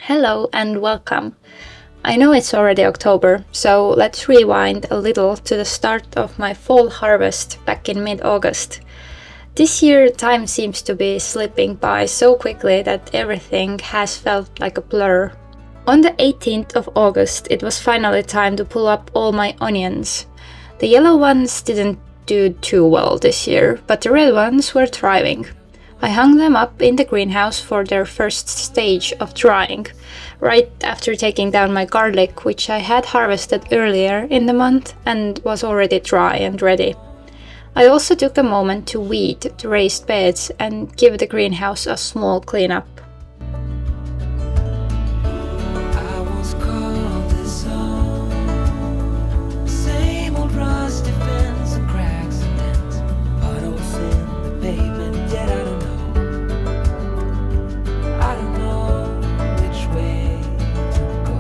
Hello and welcome. I know it's already October, so let's rewind a little to the start of my fall harvest back in mid August. This year, time seems to be slipping by so quickly that everything has felt like a blur. On the 18th of August, it was finally time to pull up all my onions. The yellow ones didn't do too well this year, but the red ones were thriving. I hung them up in the greenhouse for their first stage of drying, right after taking down my garlic, which I had harvested earlier in the month and was already dry and ready. I also took a moment to weed the raised beds and give the greenhouse a small cleanup. I was called this song. Same old rusty fence and cracks and dents, puddles in the pavement. Yet I don't know which way to go.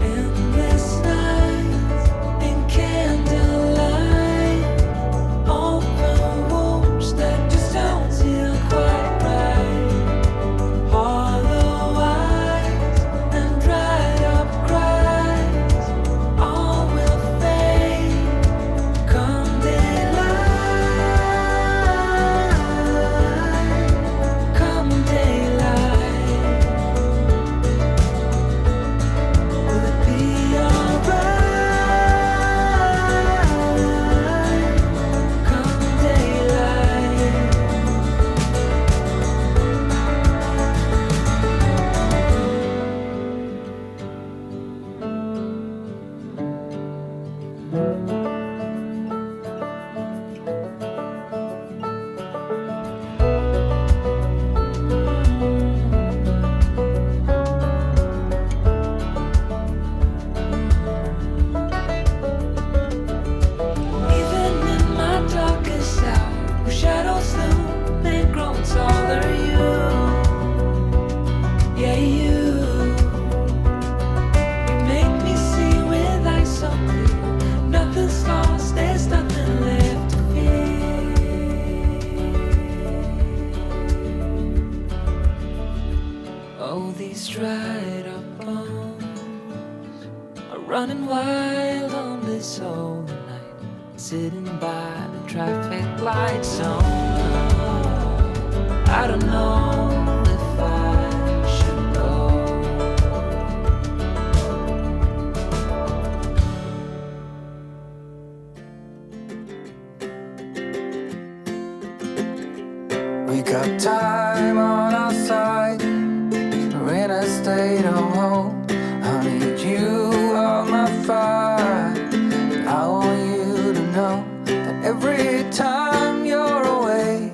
Endless nights in candlelight, open wounds that just don't feel quite right. Hollow eyes and dried up cries, all will fade come daylight. Come daylight, will it be alright? Come daylight. Even in my darkest hour, where shadows loom, they grow taller. You, yeah, you make me see with eyes so clear. Nothing's lost, there's nothing left to fear. Oh, these dried up bones are running wild on this holy night, sitting by the traffic light zone. I don't know if I should go. We got time on our side. We're in a state of hope. I need you on my fire. I want you to know that every time you're away,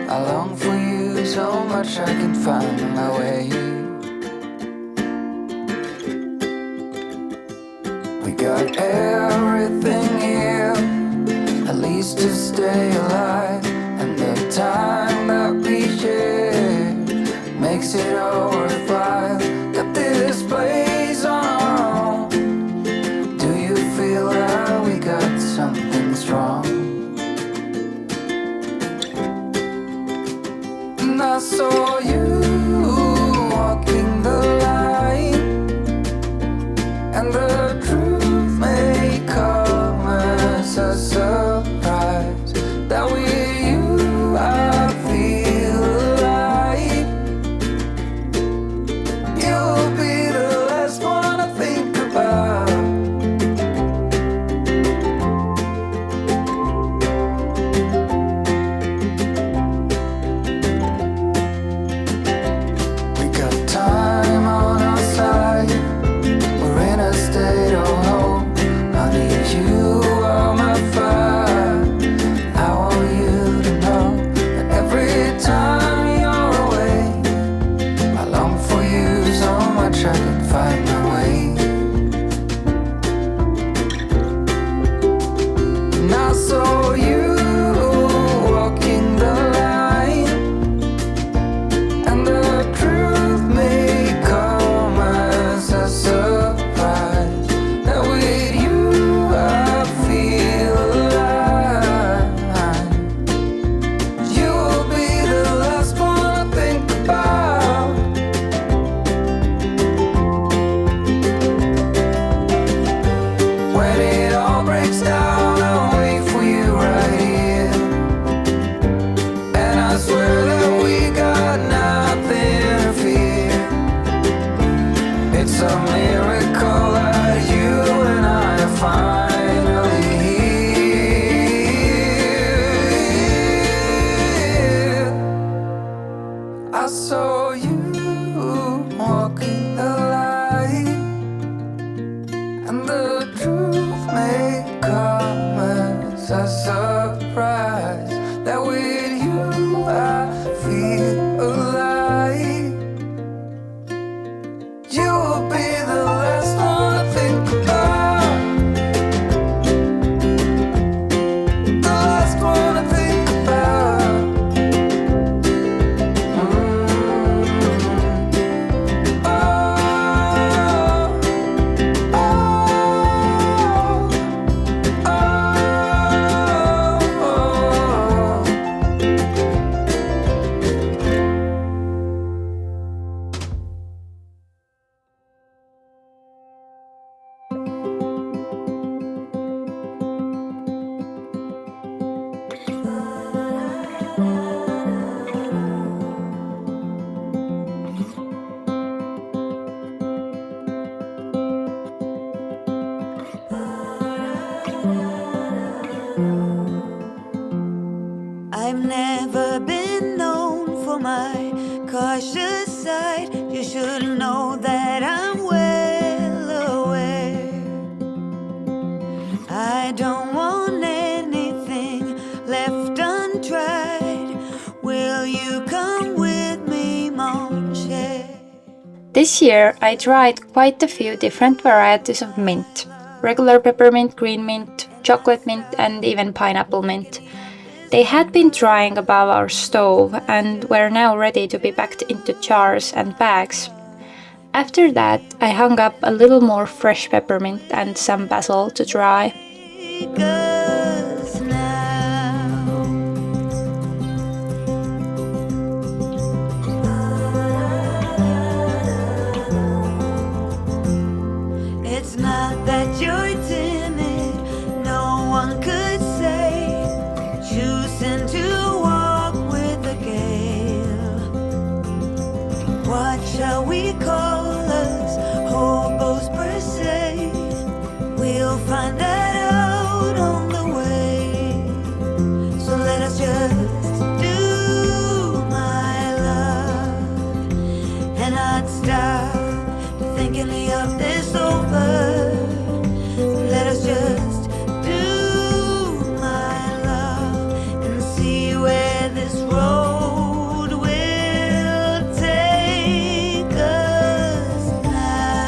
I long for you so much I can find my way. We got everything here, at least to stay alive. And the time that we share makes it all worthwhile. Got this place on our own. Do you feel that we got something strong? And I saw you walking the line, and the truth may come as a surprise that with you I feel alive. the truth may come as a surprise. That with you I feel alive. You will be the last one to think about. The last one to think about. I've never been known for my cautious side. You should know that I'm well aware. I don't want anything left untried. Will you come with me, mon cher? This year I tried quite a few different varieties of mint. Regular peppermint, green mint, chocolate mint and even pineapple mint. They had been drying above our stove and were now ready to be packed into jars and bags. After that, I hung up a little more fresh peppermint and some basil to dry. Because now it's not that you're timid, no one could say. Choosing to walk with the gale. What shall we call us? Hobos per se. We'll find that out on the way. So let us just do, my love, and not stop thinking of this over. Let us just do, my love, and see where this road will take us now.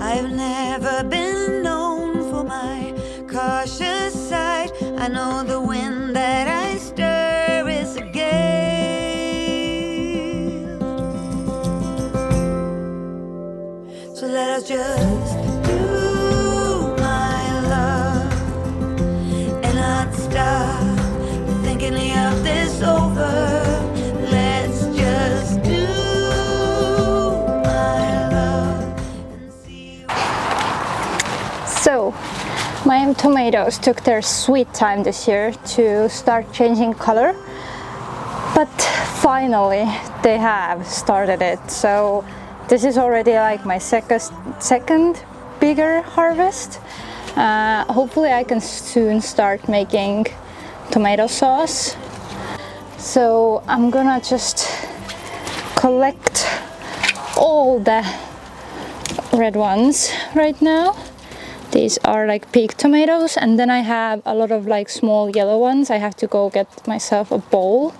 I've never been known for my cautious side. I know the wind that I stir is a gale. So let us just do, my love, and not stop thinking of this over. Let's just do, my love, and see. So, my tomatoes took their sweet time this year to start changing color, but finally they have started it. So this is already like my second bigger harvest. Hopefully I can soon start making tomato sauce. So I'm gonna just collect all the red ones right now. These are like big tomatoes, and then I have a lot of like small yellow ones. I have to go get myself a bowl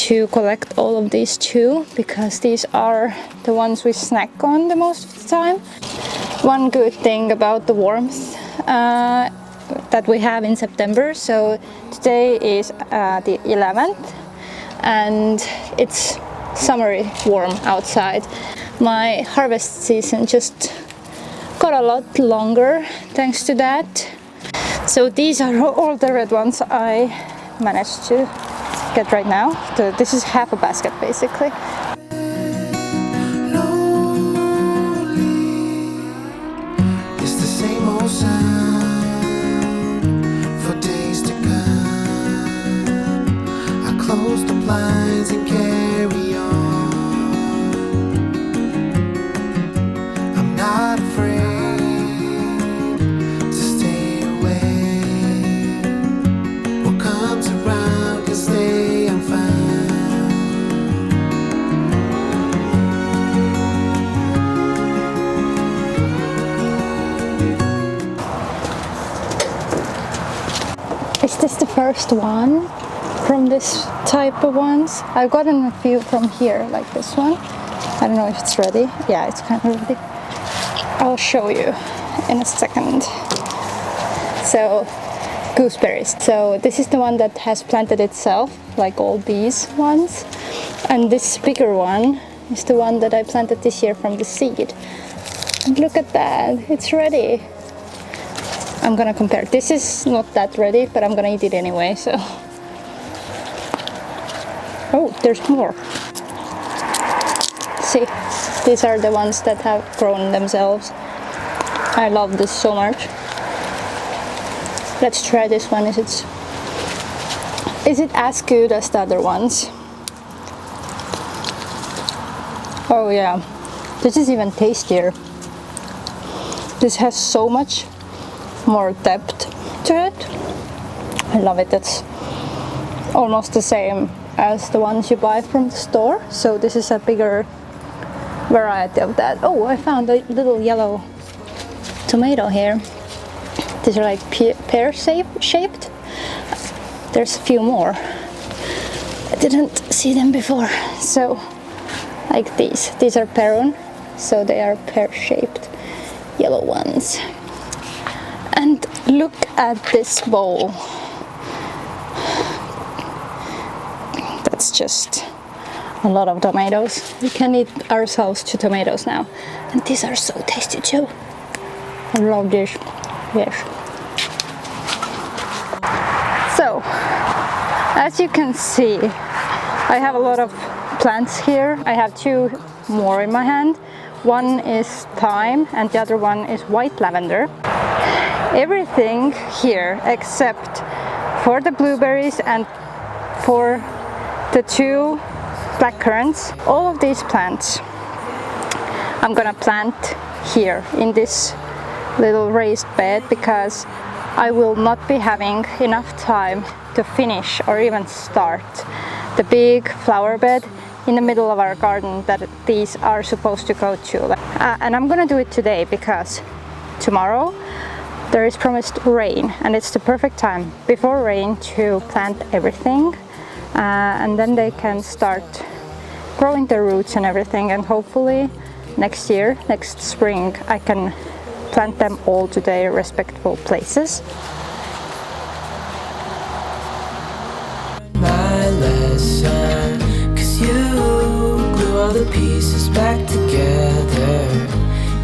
to collect all of these too, because these are the ones we snack on the most of the time. One good thing about the warmth that we have in September, so today is the 11th and it's summery warm outside. My harvest season just got a lot longer thanks to that. So these are all the red ones I managed to get right now. So this is half a basket basically. It's the same old sound for days to come. I close the blinds and carry on. I'm not afraid to stay away. What comes around can stay, I'm fine. Is this the first one from this type of ones? I've gotten a few from here, like this one. I don't know if it's ready. Yeah, it's kind of ready. I'll show you in a second. So, gooseberries. So this is the one that has planted itself, like all these ones. And this bigger one is the one that I planted this year from the seed. And look at that, it's ready. I'm gonna compare. This is not that ready, but I'm gonna eat it anyway, so. Oh, there's more. See, these are the ones that have grown themselves. I love this so much. Let's try this one. Is it as good as the other ones? Oh yeah, this is even tastier. This has so much more depth to it. I love it. It's almost the same as the ones you buy from the store. So this is a bigger variety of that. Oh, I found a little yellow tomato here. These are like pear shaped. There's a few more. I didn't see them before. So like these. These are peron. So they are pear shaped yellow ones. And look at this bowl. That's just a lot of tomatoes. We can eat ourselves 2 tomatoes now. And these are so tasty too. I love this. Yes. So, as you can see, I have a lot of plants here. I have 2 more in my hand. One is thyme and the other one is white lavender. Everything here except for the blueberries and for the 2 blackcurrants, all of these plants I'm gonna plant here in this little raised bed because I will not be having enough time to finish or even start the big flower bed in the middle of our garden that these are supposed to go to. And I'm gonna do it today because tomorrow there is promised rain and it's the perfect time before rain to plant everything, and then they can start growing their roots and everything, and hopefully next year, next spring, I can plant them all to their respectful places. My lesson, 'cause you glue all the pieces back together.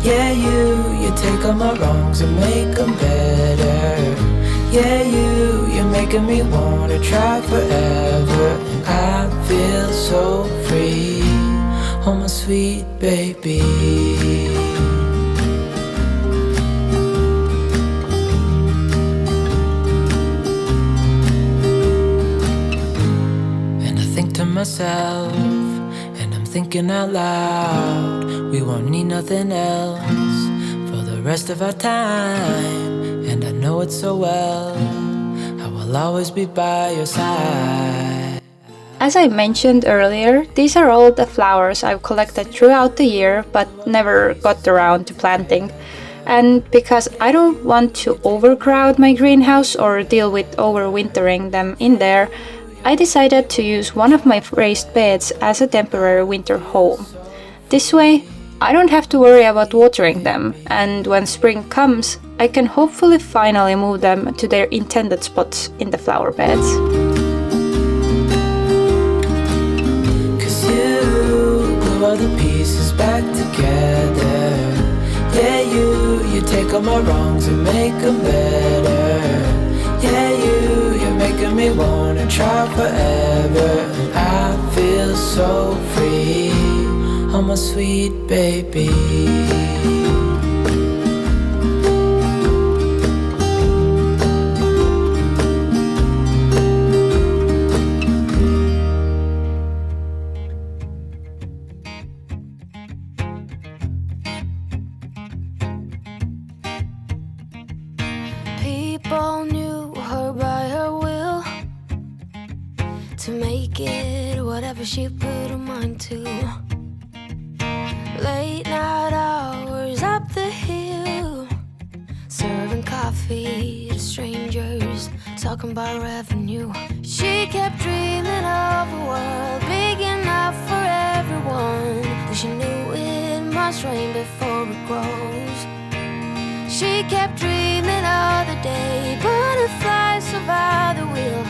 Yeah, you take all my wrongs and make them better. Yeah, you're making me wanna try forever. And I feel so free, oh my sweet baby. And I think to myself, and I'm thinking out loud, we won't need nothing else for the rest of our time. And I know it so well, I will always be by your side. As I mentioned earlier, these are all the flowers I've collected throughout the year but never got around to planting. And because I don't want to overcrowd my greenhouse or deal with overwintering them in there, I decided to use one of my raised beds as a temporary winter home. This way, I don't have to worry about watering them, and when spring comes, I can hopefully finally move them to their intended spots in the flower beds. 'Cause you glue all the pieces back together. Yeah, you take all my wrongs and make them better. Yeah, you're making me wanna try forever. And I feel so free, oh my sweet baby. People knew her by her will, to make it whatever she put her mind to. Late night hours up the hill, serving coffee to strangers, talking about revenue. She kept dreaming of a world big enough for everyone, but she knew it must rain before it grows. She kept dreaming of the day butterflies survive the wheel,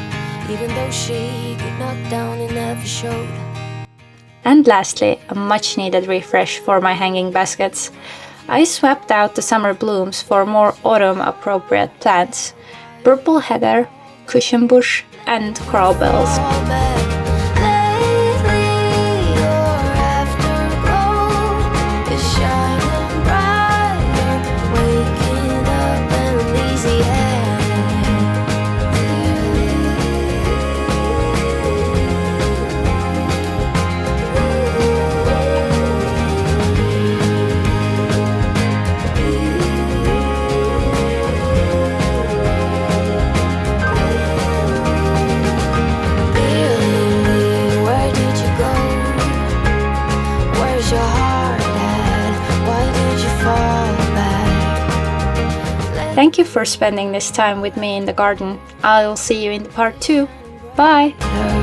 even though she got knocked down and never showed. And lastly, a much needed refresh for my hanging baskets. I swapped out the summer blooms for more autumn appropriate plants: purple heather, cushion bush, and crawbells. All back. Lately, your afterglow is shining brighter, waking up an uneasy Where did you go? Where's your heart at? Why did you fall back? Thank you for spending this time with me in the garden. I'll see you in part 2. Bye! Her